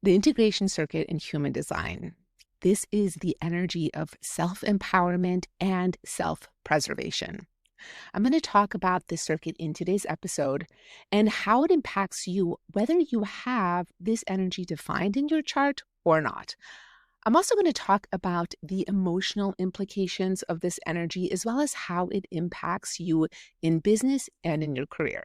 The integration circuit in human design. This is the energy of self-empowerment and self-preservation. I'm going to talk about this circuit in today's episode and how it impacts you, whether you have this energy defined in your chart or not. I'm also going to talk about the emotional implications of this energy, as well as how it impacts you in business and in your career.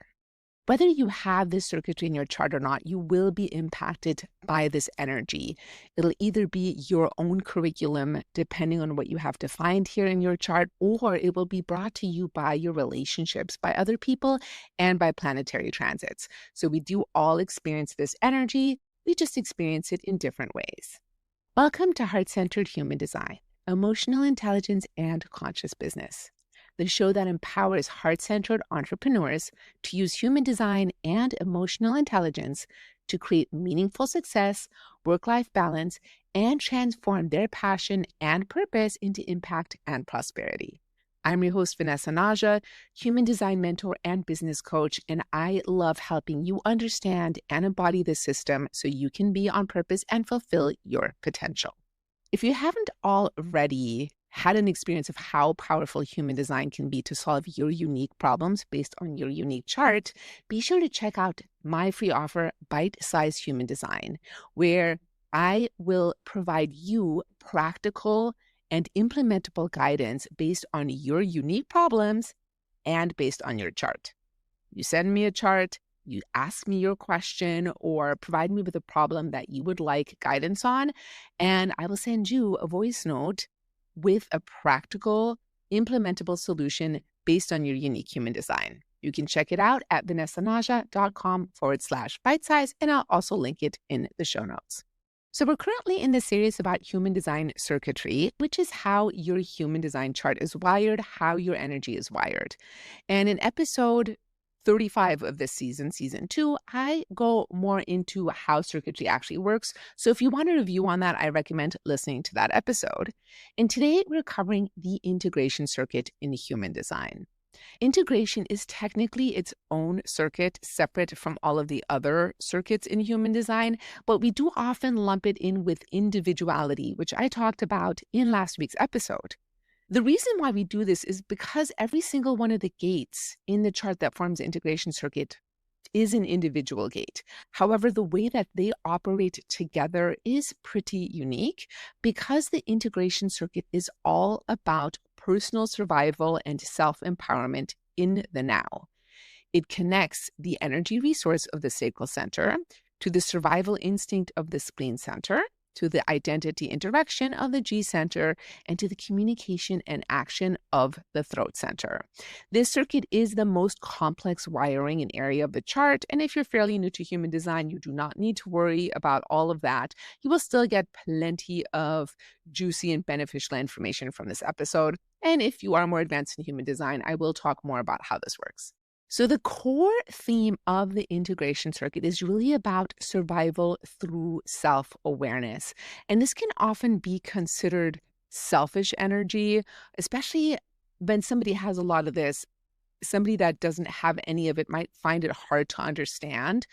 Whether you have this circuitry in your chart or not, you will be impacted by this energy. It'll either be your own curriculum, depending on what you have defined here in your chart, or it will be brought to you by your relationships, by other people, and by planetary transits. So we do all experience this energy. We just experience it in different ways. Welcome to Heart-Centered Human Design, Emotional Intelligence and Conscious Business, the show that empowers heart-centered entrepreneurs to use human design and emotional intelligence to create meaningful success, work-life balance, and transform their passion and purpose into impact and prosperity. I'm your host, Vanessa Naja, human design mentor and business coach, and I love helping you understand and embody this system so you can be on purpose and fulfill your potential. If you haven't already had an experience of how powerful human design can be to solve your unique problems based on your unique chart, be sure to check out my free offer, Bite-Size Human Design, where I will provide you practical and implementable guidance based on your unique problems and based on your chart. You send me a chart, you ask me your question, or provide me with a problem that you would like guidance on, and I will send you a voice note with a practical, implementable solution based on your unique human design. You can check it out at vanessanaja.com/bitesize, and I'll also link it in the show notes. So we're currently in the series about human design circuitry, which is how your human design chart is wired, how your energy is wired. And in episode 35 of this season, season 2, I go more into how circuitry actually works. So if you want a review on that, I recommend listening to that episode. And today we're covering the integration circuit in human design. Integration is technically its own circuit, separate from all of the other circuits in human design, but we do often lump it in with individuality, which I talked about in last week's episode. The reason why we do this is because every single one of the gates in the chart that forms the integration circuit is an individual gate. However, the way that they operate together is pretty unique because the integration circuit is all about personal survival and self-empowerment in the now. It connects the energy resource of the sacral center to the survival instinct of the spleen center, to the identity interaction of the G center, and to the communication and action of the throat center. This circuit is the most complex wiring and area of the chart, and if you're fairly new to human design, you do not need to worry about all of that. You will still get plenty of juicy and beneficial information from this episode, and if you are more advanced in human design, I will talk more about how this works. So the core theme of the integration circuit is really about survival through self-awareness. And this can often be considered selfish energy, especially when somebody has a lot of this. Somebody that doesn't have any of it might find it hard to understand.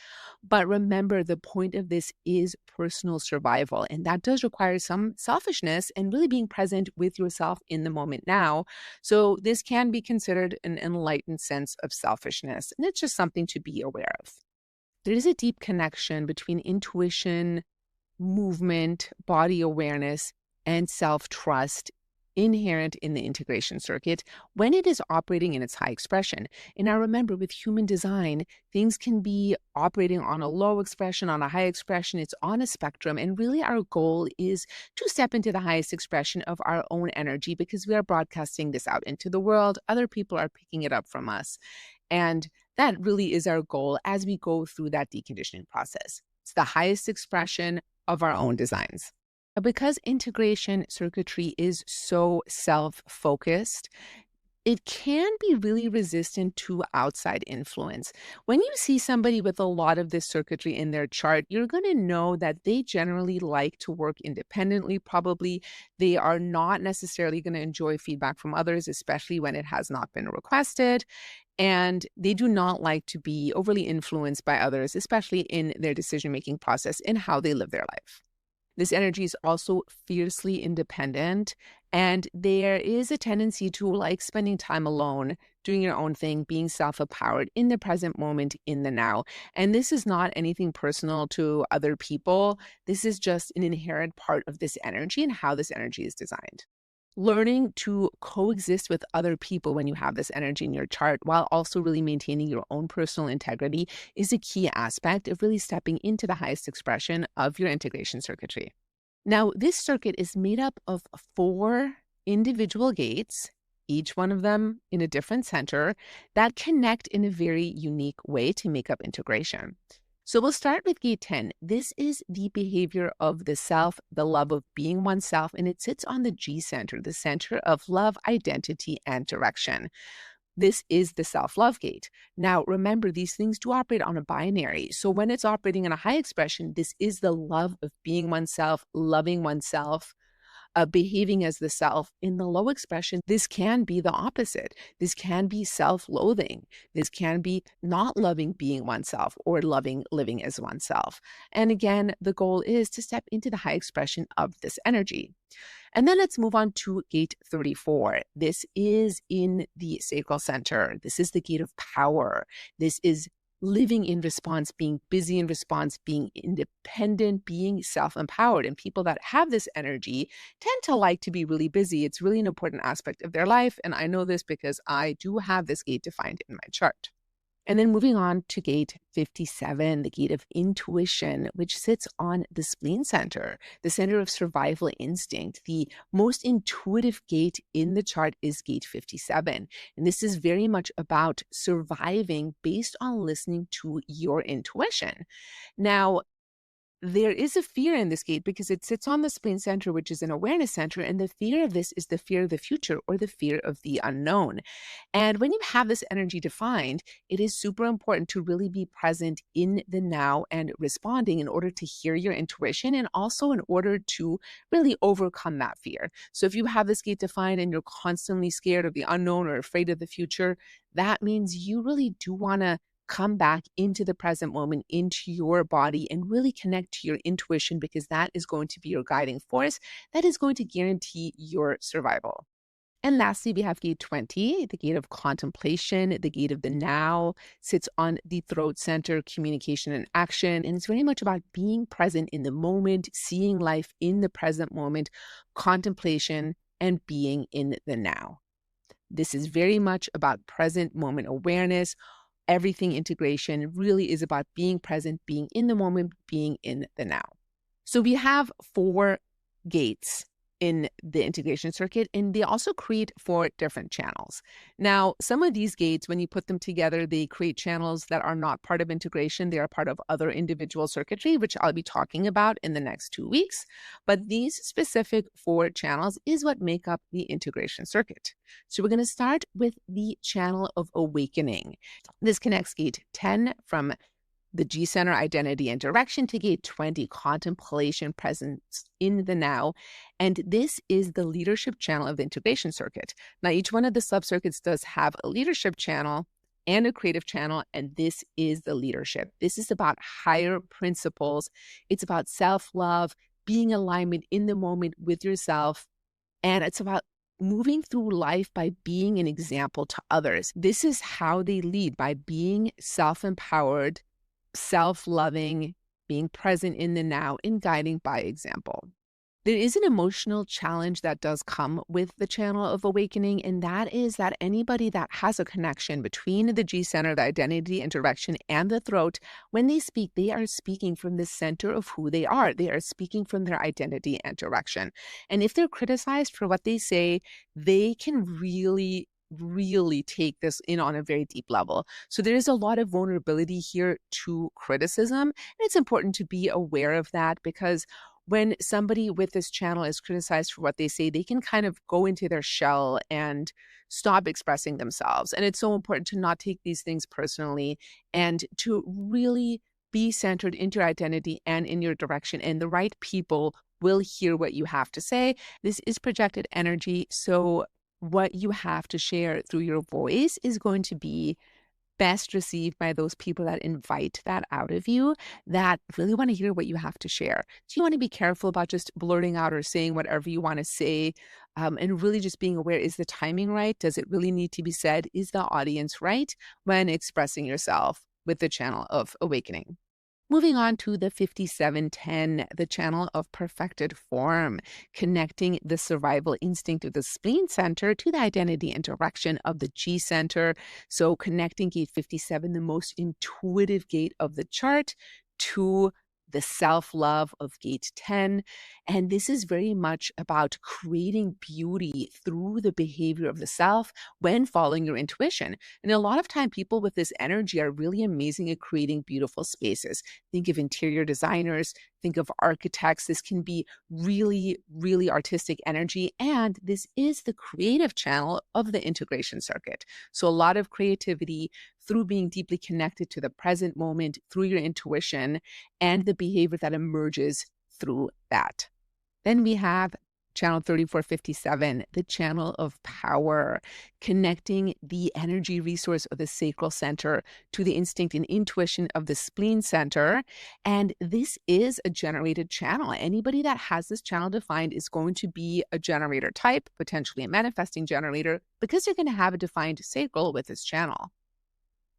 But remember, the point of this is personal survival. And that does require some selfishness and really being present with yourself in the moment now. So this can be considered an enlightened sense of selfishness. And it's just something to be aware of. There is a deep connection between intuition, movement, body awareness, and self-trust inherent in the integration circuit when it is operating in its high expression. And now remember, with human design, things can be operating on a low expression, on a high expression. It's on a spectrum. And really our goal is to step into the highest expression of our own energy because we are broadcasting this out into the world. Other people are picking it up from us. And that really is our goal as we go through that deconditioning process. It's the highest expression of our own designs. Because integration circuitry is so self-focused, It can be really resistant to outside influence. When you see somebody with a lot of this circuitry in their chart, you're going to know that they generally like to work independently, probably. They are not necessarily going to enjoy feedback from others, especially when it has not been requested. And they do not like to be overly influenced by others, especially in their decision making process and how they live their life. This energy is also fiercely independent, and there is a tendency to like spending time alone, doing your own thing, being self-empowered in the present moment, in the now. And this is not anything personal to other people. This is just an inherent part of this energy and how this energy is designed. Learning to coexist with other people when you have this energy in your chart while also really maintaining your own personal integrity is a key aspect of really stepping into the highest expression of your integration circuitry. Now, this circuit is made up of 4 individual gates, each one of them in a different center, that connect in a very unique way to make up integration. So we'll start with gate 10. This is the behavior of the self, the love of being oneself, and it sits on the G center, the center of love, identity, and direction. This is the self-love gate. Now, remember, these things do operate on a binary. So when it's operating in a high expression, this is the love of being oneself, loving oneself, behaving as the self. In the low expression, this can be the opposite. This can be self-loathing. This can be not loving being oneself or loving living as oneself. And again, the goal is to step into the high expression of this energy. And then let's move on to gate 34. This is in the sacral center. This is the gate of power. This is living in response, being busy in response, being independent, being self-empowered. And people that have this energy tend to like to be really busy. It's really an important aspect of their life. And I know this because I do have this gate defined in my chart. And then moving on to gate 57, the gate of intuition, which sits on the spleen center, the center of survival instinct. The most intuitive gate in the chart is gate 57. And this is very much about surviving based on listening to your intuition. Now, there is a fear in this gate because it sits on the spleen center, which is an awareness center. And the fear of this is the fear of the future or the fear of the unknown. And when you have this energy defined, it is super important to really be present in the now and responding in order to hear your intuition and also in order to really overcome that fear. So if you have this gate defined and you're constantly scared of the unknown or afraid of the future, that means you really do want to come back into the present moment, into your body, and really connect to your intuition, because that is going to be your guiding force. That is going to guarantee your survival. And lastly, we have gate 20, the gate of contemplation, the gate of the now, sits on the throat center, communication and action. And it's very much about being present in the moment, seeing life in the present moment, contemplation, and being in the now. This is very much about present moment awareness. Everything integration really is about being present, being in the moment, being in the now. So we have 4 gates in the integration circuit, and they also create 4 different channels. Now, some of these gates, when you put them together, they create channels that are not part of integration. They are part of other individual circuitry, which I'll be talking about in the next 2 weeks. But these specific 4 channels is what make up the integration circuit. So we're going to start with the channel of awakening. This connects gate 10 from the G center, identity and direction, to gate 20, contemplation, presence in the now. And this is the leadership channel of the integration circuit. Now, each one of the subcircuits does have a leadership channel and a creative channel, and this is the leadership. This is about higher principles. It's about self-love, being in alignment in the moment with yourself, and it's about moving through life by being an example to others. This is how they lead, by being self-empowered, self-loving, being present in the now, and guiding by example. There is an emotional challenge that does come with the channel of awakening, and that is that anybody that has a connection between the G center, the identity and direction, and the throat, when they speak, they are speaking from the center of who they are. They are speaking from their identity and direction. And if they're criticized for what they say, they can really take this in on a very deep level. So there is a lot of vulnerability here to criticism. And it's important to be aware of that, because when somebody with this channel is criticized for what they say, they can kind of go into their shell and stop expressing themselves. And it's so important to not take these things personally and to really be centered into your identity and in your direction. And the right people will hear what you have to say. This is projected energy. So what you have to share through your voice is going to be best received by those people that invite that out of you, that really want to hear what you have to share. So you want to be careful about just blurting out or saying whatever you want to say, and really just being aware, is the timing right? Does it really need to be said? Is the audience right when expressing yourself with the channel of awakening? Moving on to the 5710, the channel of perfected form, connecting the survival instinct of the spleen center to the identity and direction of the G center. So connecting gate 57, the most intuitive gate of the chart, to the self-love of gate 10. And this is very much about creating beauty through the behavior of the self when following your intuition. And a lot of time, people with this energy are really amazing at creating beautiful spaces. Think of interior designers, think of architects. This can be really, really artistic energy. And this is the creative channel of the integration circuit. So a lot of creativity through being deeply connected to the present moment, through your intuition, and the behavior that emerges through that. Then we have channel 3457, the channel of power, connecting the energy resource of the sacral center to the instinct and intuition of the spleen center. And this is a generated channel. Anybody that has this channel defined is going to be a generator type, potentially a manifesting generator, because you're going to have a defined sacral with this channel.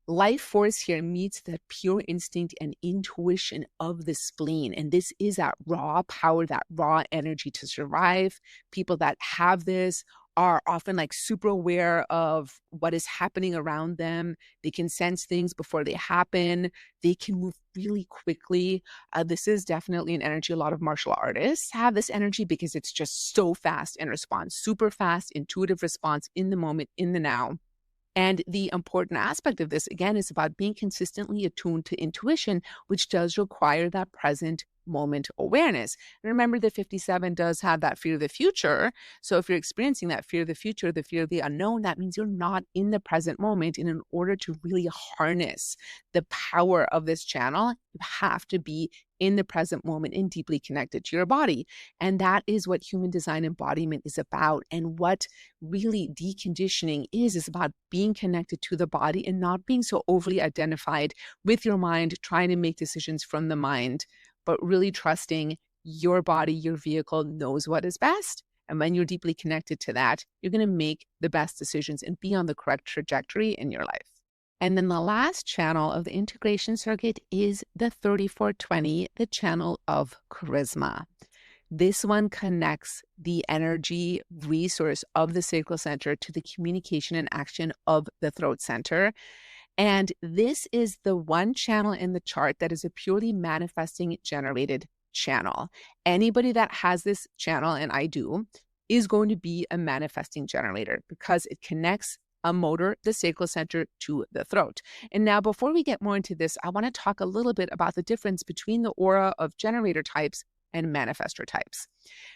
Life force here meets that pure instinct and intuition of the spleen. And this is that raw power, that raw energy to survive. People that have this are often like super aware of what is happening around them. They can sense things before they happen. They can move really quickly. This is definitely an energy. A lot of martial artists have this energy because it's just so fast in response, super fast, intuitive response in the moment, in the now. And the important aspect of this, again, is about being consistently attuned to intuition, which does require that present moment awareness. And remember, the 57 does have that fear of the future. So if you're experiencing that fear of the future, the fear of the unknown, that means you're not in the present moment. And in order to really harness the power of this channel, you have to be in the present moment and deeply connected to your body. And that is what human design embodiment is about. And what really deconditioning is about being connected to the body and not being so overly identified with your mind, trying to make decisions from the mind, but really trusting your body, your vehicle knows what is best. And when you're deeply connected to that, you're going to make the best decisions and be on the correct trajectory in your life. And then the last channel of the integration circuit is the 3420, the channel of charisma. This one connects the energy resource of the sacral center to the communication and action of the throat center. And this is the one channel in the chart that is a purely manifesting generated channel. Anybody that has this channel, and I do, is going to be a manifesting generator because it connects a motor, the sacral center, to the throat. And now, before we get more into this, I want to talk a little bit about the difference between the aura of generator types and manifestor types.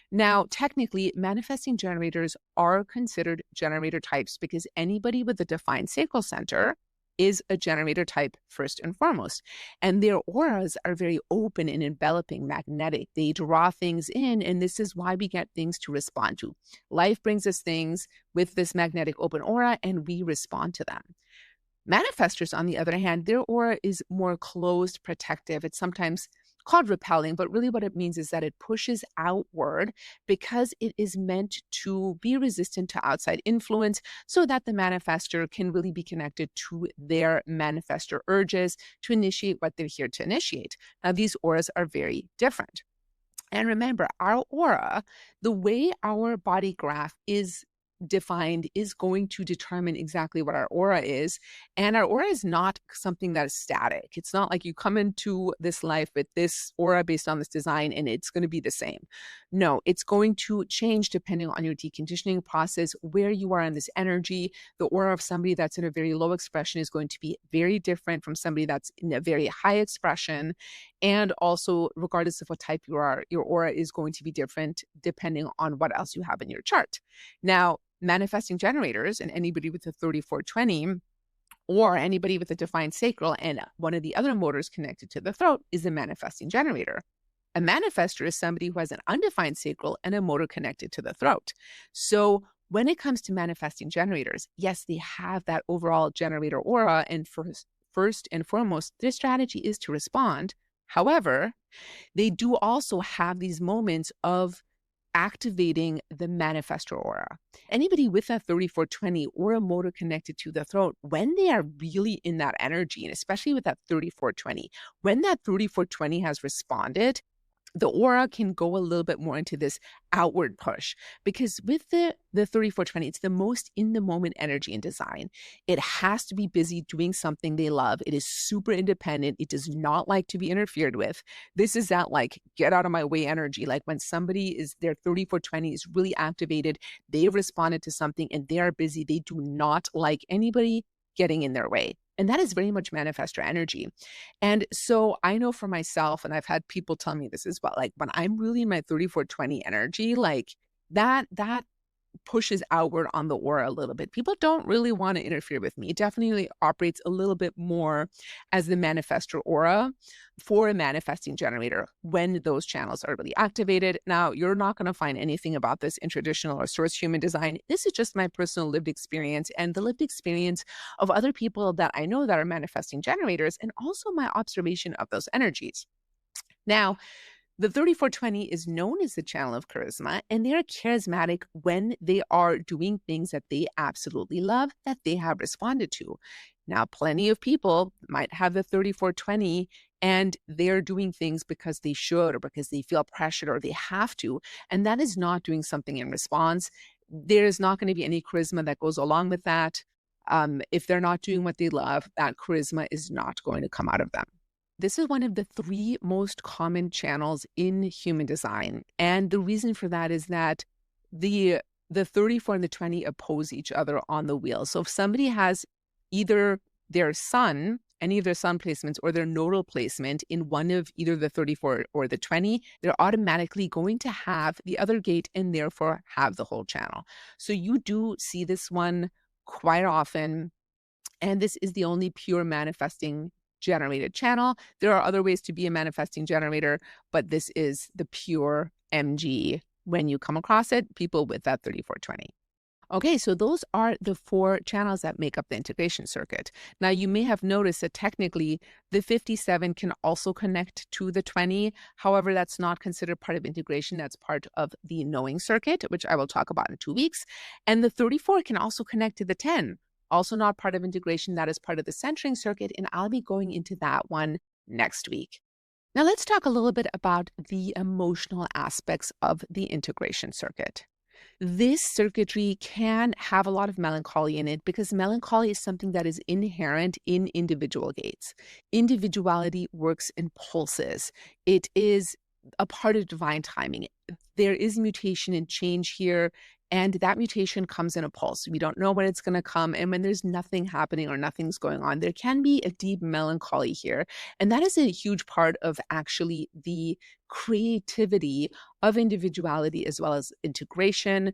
Now, technically, manifesting generators are considered generator types because anybody with a defined sacral center is a generator type first and foremost. And their auras are very open and enveloping, magnetic. They draw things in, and this is why we get things to respond to. Life brings us things with this magnetic open aura, and we respond to them. Manifestors, on the other hand, their aura is more closed, protective. It's sometimes called repelling, but really what it means is that it pushes outward because it is meant to be resistant to outside influence so that the manifestor can really be connected to their manifestor urges to initiate what they're here to initiate. Now, these auras are very different. And remember, our aura, the way our body graph is defined is going to determine exactly what our aura is. And our aura is not something that is static. It's not like you come into this life with this aura based on this design and it's going to be the same. No, it's going to change depending on your deconditioning process, where you are in this energy. The aura of somebody that's in a very low expression is going to be very different from somebody that's in a very high expression. And also, regardless of what type you are, your aura is going to be different depending on what else you have in your chart. Now, manifesting generators and anybody with a 3420 or anybody with a defined sacral and one of the other motors connected to the throat is a manifesting generator. A manifester is somebody who has an undefined sacral and a motor connected to the throat. So when it comes to manifesting generators, yes, they have that overall generator aura. And first and foremost, their strategy is to respond. However, they do also have these moments of activating the manifestor aura. Anybody with a 3420 or a motor connected to the throat, when they are really in that energy, and especially with that 3420, when that 3420 has responded, the aura can go a little bit more into this outward push, because with the 3420, it's the most in the moment energy in design. It has to be busy doing something they love. It is super independent. It does not like to be interfered with. This is that like get out of my way energy. Like when somebody is their 3420 is really activated, they've responded to something and they are busy. They do not like anybody getting in their way. And that is very much manifestor energy. And so I know for myself, and I've had people tell me this as well, like when I'm really in my 3420 energy, like that pushes outward on the aura a little bit. People don't really want to interfere with me. It definitely operates a little bit more as the manifestor aura for a manifesting generator when those channels are really activated. Now, you're not going to find anything about this in traditional or source human design. This is just my personal lived experience and the lived experience of other people that I know that are manifesting generators, and also my observation of those energies. Now, the 3420 is known as the channel of charisma, and they are charismatic when they are doing things that they absolutely love, that they have responded to. Now, plenty of people might have the 3420 and they're doing things because they should or because they feel pressured or they have to, and that is not doing something in response. There is not going to be any charisma that goes along with that. If they're not doing what they love, that charisma is not going to come out of them. This is one of the 3 most common channels in human design. And the reason for that is that the 34 and the 20 oppose each other on the wheel. So if somebody has either their sun, any of their sun placements, or their nodal placement in one of either the 34 or the 20, they're automatically going to have the other gate and therefore have the whole channel. So you do see this one quite often. And this is the only pure manifesting generated channel. There are other ways to be a manifesting generator, but this is the pure MG when you come across it, people with that 3420. Okay, so those are the 4 channels that make up the integration circuit. Now, you may have noticed that technically the 57 can also connect to the 20. However, that's not considered part of integration. That's part of the knowing circuit, which I will talk about in 2 weeks. And the 34 can also connect to the 10. Also not part of integration. That is part of the centering circuit, and I'll be going into that one next week. Now let's talk a little bit about the emotional aspects of the integration circuit. This circuitry can have a lot of melancholy in it because melancholy is something that is inherent in individual gates. Individuality works in pulses. It is a part of divine timing. There is mutation and change here, and that mutation comes in a pulse. We don't know when it's going to come, and when there's nothing happening or nothing's going on, there can be a deep melancholy here. And that is a huge part of actually the creativity of individuality as well as integration.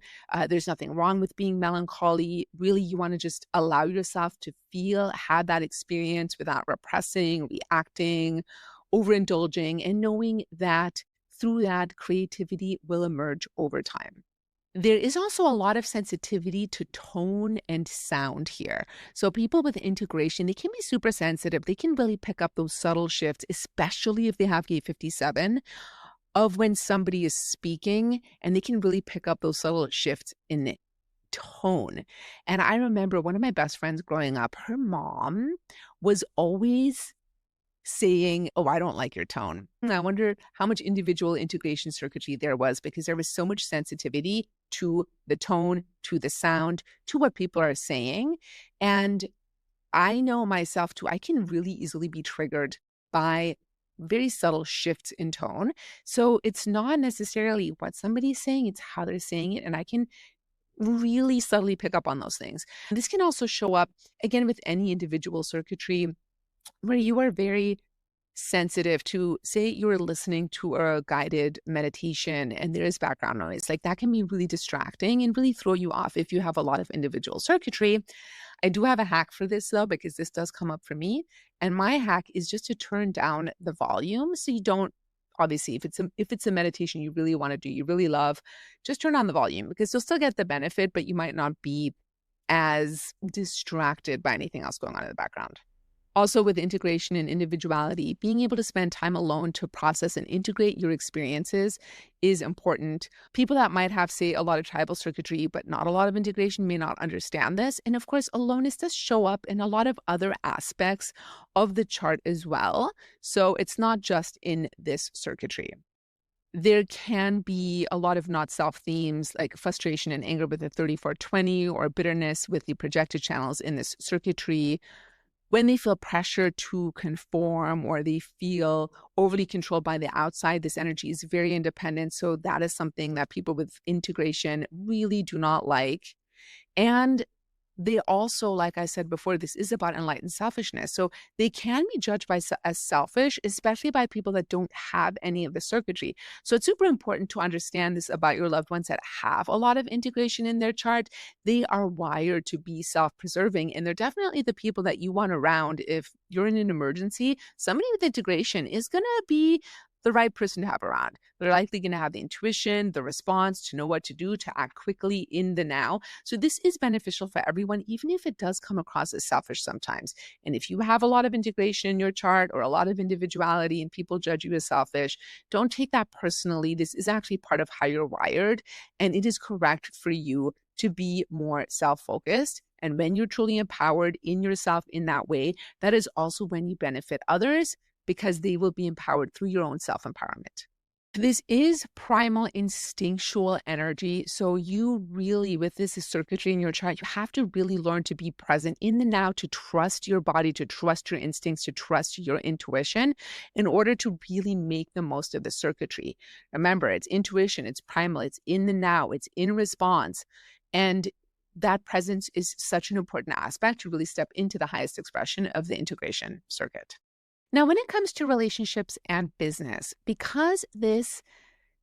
There's nothing wrong with being melancholy. Really, you want to just allow yourself to feel, have that experience without repressing, reacting, overindulging, and knowing that through that, creativity will emerge over time. There is also a lot of sensitivity to tone and sound here. So people with integration, they can be super sensitive. They can really pick up those subtle shifts, especially if they have gate 57, of when somebody is speaking, and they can really pick up those subtle shifts in tone. And I remember one of my best friends growing up, her mom was always saying, "Oh, I don't like your tone." I wonder how much individual integration circuitry there was because there was so much sensitivity to the tone, to the sound, to what people are saying. And I know myself too, I can really easily be triggered by very subtle shifts in tone. So it's not necessarily what somebody's saying, it's how they're saying it. And I can really subtly pick up on those things. This can also show up again with any individual circuitry where you are very sensitive to, say, you're listening to a guided meditation and there is background noise. Like that can be really distracting and really throw you off if you have a lot of individual circuitry. I do have a hack for this though, because this does come up for me. And my hack is just to turn down the volume so you don't. Obviously, if it's a meditation you really want to do, you really love, just turn on the volume because you'll still get the benefit, but you might not be as distracted by anything else going on in the background. Also, with integration and individuality, being able to spend time alone to process and integrate your experiences is important. People that might have, say, a lot of tribal circuitry, but not a lot of integration may not understand this. And of course, aloneness does show up in a lot of other aspects of the chart as well. So it's not just in this circuitry. There can be a lot of not self themes like frustration and anger with the 3420 or bitterness with the projected channels in this circuitry when they feel pressure to conform or they feel overly controlled by the outside. This energy is very independent. So that is something that people with integration really do not like. And they also, like I said before, this is about enlightened selfishness. So they can be judged as selfish, especially by people that don't have any of the circuitry. So it's super important to understand this about your loved ones that have a lot of integration in their chart. They are wired to be self-preserving, and they're definitely the people that you want around. If you're in an emergency, somebody with integration is going to be the right person to have around. They're likely going to have the intuition, the response to know what to do, to act quickly in the now. So this is beneficial for everyone, even if it does come across as selfish sometimes. And if you have a lot of integration in your chart or a lot of individuality and people judge you as selfish, don't take that personally. This is actually part of how you're wired, and it is correct for you to be more self-focused. And when you're truly empowered in yourself in that way, that is also when you benefit others, because they will be empowered through your own self-empowerment. This is primal instinctual energy. So you really, with this circuitry in your chart, you have to really learn to be present in the now, to trust your body, to trust your instincts, to trust your intuition in order to really make the most of the circuitry. Remember, it's intuition, it's primal, it's in the now, it's in response. And that presence is such an important aspect to really step into the highest expression of the integration circuit. Now, when it comes to relationships and business, because this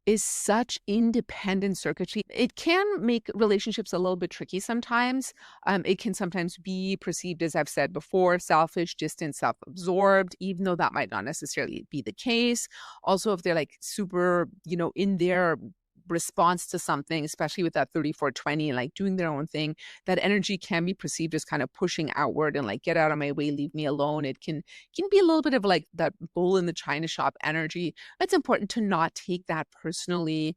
is such independent circuitry, it can make relationships a little bit tricky sometimes. It can sometimes be perceived, as I've said before, selfish, distant, self-absorbed, even though that might not necessarily be the case. Also, if they're like super, in their response to something, especially with that 3420 and like doing their own thing, that energy can be perceived as kind of pushing outward and like, get out of my way, leave me alone. It can be a little bit of like that bull in the china shop energy. It's important to not take that personally.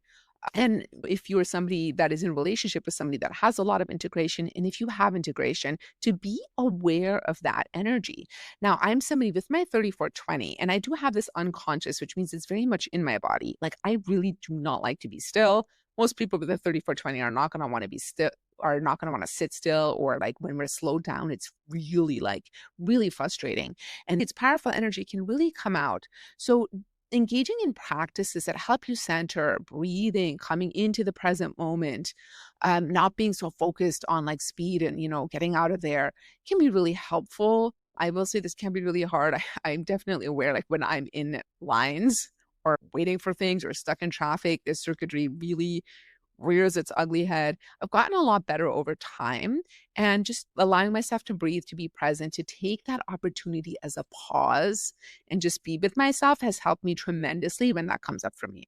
And if you're somebody that is in a relationship with somebody that has a lot of integration, and if you have integration, to be aware of that energy. Now, I'm somebody with my 3420, and I do have this unconscious, which means it's very much in my body. Like, I really do not like to be still. Most people with a 3420 are not going to want to be still, are not going to want to sit still, or like when we're slowed down, it's really frustrating. And its powerful energy can really come out. So engaging in practices that help you center, breathing, coming into the present moment, not being so focused on like speed and, getting out of there can be really helpful. I will say this can be really hard. I'm definitely aware, like when I'm in lines or waiting for things or stuck in traffic, this circuitry really rears its ugly head. I've gotten a lot better over time, and just allowing myself to breathe, to be present, to take that opportunity as a pause and just be with myself has helped me tremendously when that comes up for me.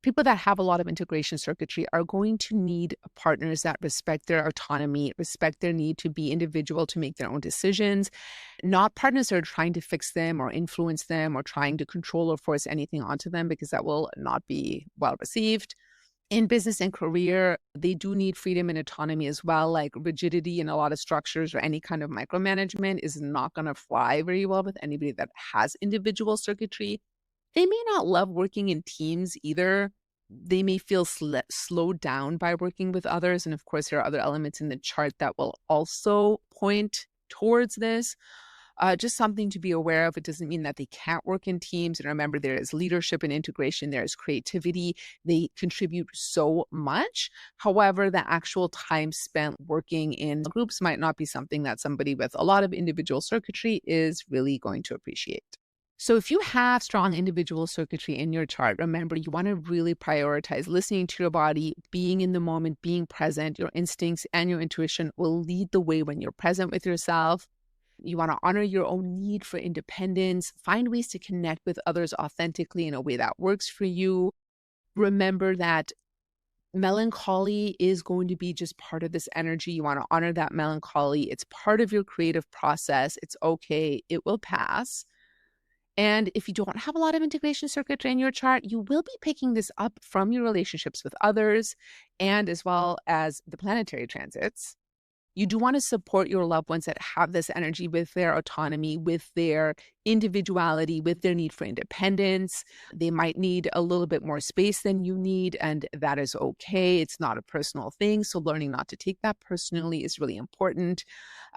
People that have a lot of integration circuitry are going to need partners that respect their autonomy, respect their need to be individual, to make their own decisions, not partners that are trying to fix them or influence them or trying to control or force anything onto them, because that will not be well received. In business and career, they do need freedom and autonomy as well. Like rigidity in a lot of structures or any kind of micromanagement is not going to fly very well with anybody that has individual circuitry. They may not love working in teams either. They may feel slowed down by working with others. And of course, there are other elements in the chart that will also point towards this. Just something to be aware of. It doesn't mean that they can't work in teams. And remember, there is leadership and integration, there is creativity. They contribute so much. However, the actual time spent working in groups might not be something that somebody with a lot of individual circuitry is really going to appreciate. So if you have strong individual circuitry in your chart, remember, you want to really prioritize listening to your body, being in the moment, being present. Your instincts and your intuition will lead the way when you're present with yourself. You want to honor your own need for independence, find ways to connect with others authentically in a way that works for you. Remember that melancholy is going to be just part of this energy. You want to honor that melancholy. It's part of your creative process. It's okay. It will pass. And if you don't have a lot of integration circuitry in your chart, you will be picking this up from your relationships with others and as well as the planetary transits. You do want to support your loved ones that have this energy with their autonomy, with their individuality, with their need for independence. They might need a little bit more space than you need, and that is okay. It's not a personal thing. So learning not to take that personally is really important.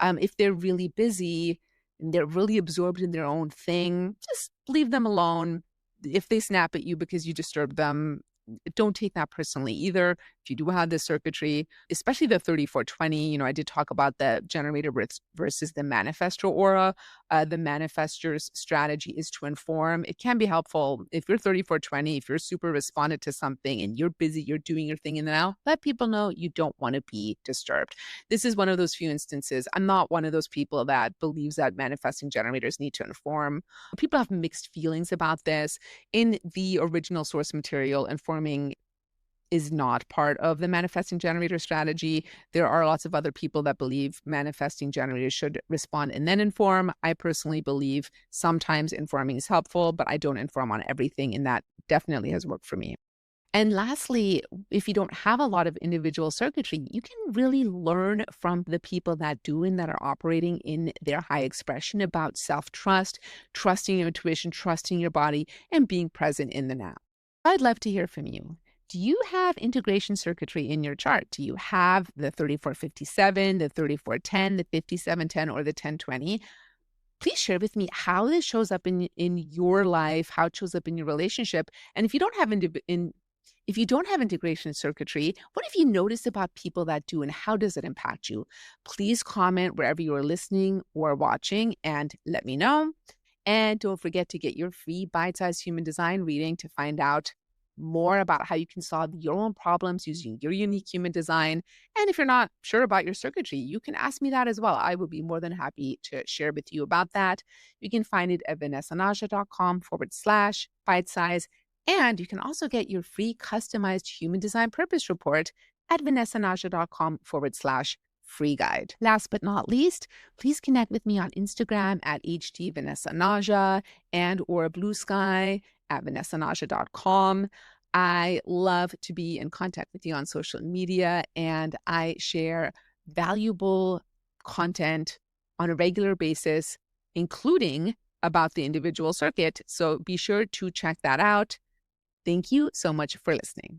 If they're really busy and they're really absorbed in their own thing, just leave them alone. If they snap at you because you disturb them, don't take that personally either. If you do have this circuitry, especially the 3420, I did talk about the generator versus the manifestor aura. The manifestor's strategy is to inform. It can be helpful if you're 3420, if you're super responded to something and you're busy, you're doing your thing in the now, let people know you don't want to be disturbed. This is one of those few instances. I'm not one of those people that believes that manifesting generators need to inform. People have mixed feelings about this. In the original source material, informing is not part of the manifesting generator strategy. There are lots of other people that believe manifesting generators should respond and then inform. I personally believe sometimes informing is helpful, but I don't inform on everything, and that definitely has worked for me. And lastly, if you don't have a lot of individual circuitry, you can really learn from the people that do and that are operating in their high expression about self-trust, trusting your intuition, trusting your body, and being present in the now. I'd love to hear from you. Do you have integration circuitry in your chart? Do you have the 3457, the 3410, the 5710, or the 1020? Please share with me how this shows up in your life, how it shows up in your relationship. And if you don't have integration circuitry, what have you noticed about people that do, and how does it impact you? Please comment wherever you are listening or watching and let me know. And don't forget to get your free bite-sized human design reading to find out more about how you can solve your own problems using your unique human design. And if you're not sure about your circuitry, you can ask me that as well. I will be more than happy to share with you about that. You can find it at vanessanaja.com/bite-size. And you can also get your free customized human design purpose report at vanessanaja.com/free guide. Last but not least, please connect with me on Instagram at @vanessanaja and or Blue Sky at vanessanaja.com. I love to be in contact with you on social media, and I share valuable content on a regular basis, including about the individual circuit. So be sure to check that out. Thank you so much for listening.